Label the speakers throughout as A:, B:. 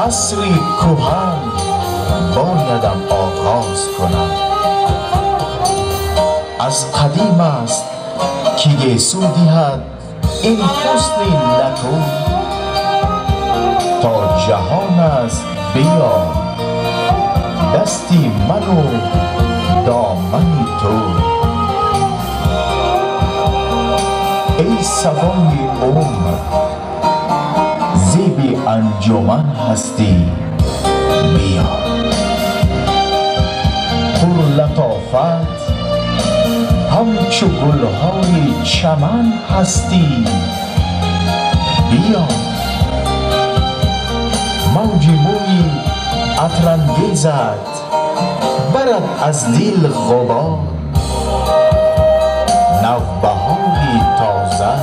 A: عصری کهن بایدم آغاز کنم. از قدیم است که گیسو دهد این حسن لطو، تا جهان است بیا دستی من و دامن تو. ای صفای عمر زیب انجمن هستی بیا، پر لطافت همچو گلهای چمن هستی بیا. موج موی عطرانگیزت برد از دل غبار، نوبهاری تازه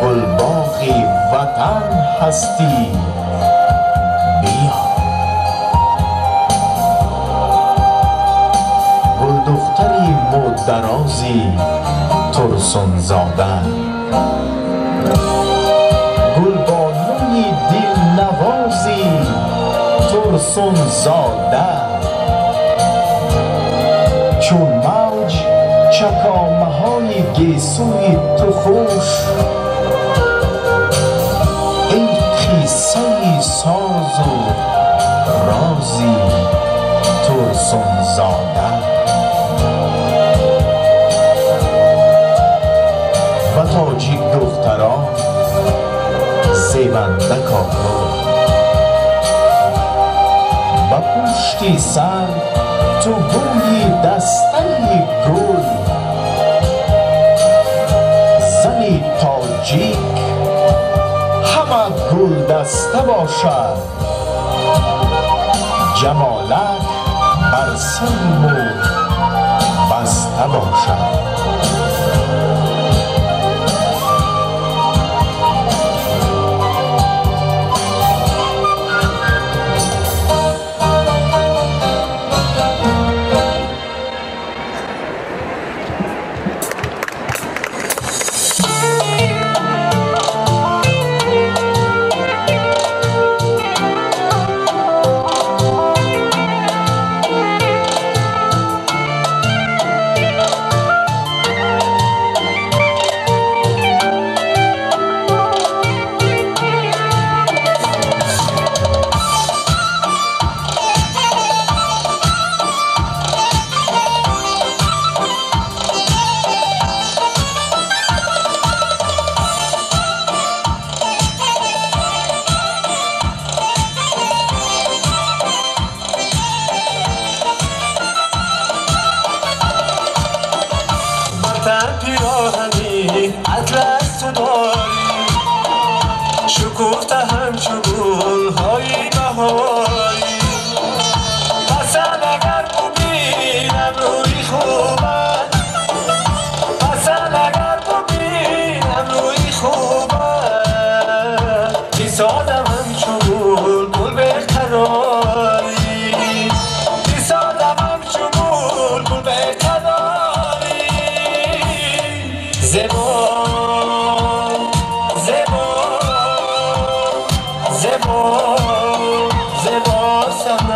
A: گلباغ وطن هستی بیا. گل دختری مدرازی ترسون زاده، گلبانوی دل نوازی ترسون زاده، چون موج چکامه های گیسوی تو خوش، ای قصه ساز و رازی ترسون زاده. و تاجیک دختران زیبنده کاکو، و پشت سر تو گوی دسته گل، زنی تاجیک همه گل دسته باشد، جمالت بر سر مو بسته باشد. پیراهنی اطلس تو داری، شکفته همچو گل‌های بهاری، حسن اگر ببینم روی خوبت، حسن اگر ببینم روی خوبت، میسازم همچو گل گل بهتراری، میسازم همچو گل گل بهتراری. زبا زبا زبا زبا سمن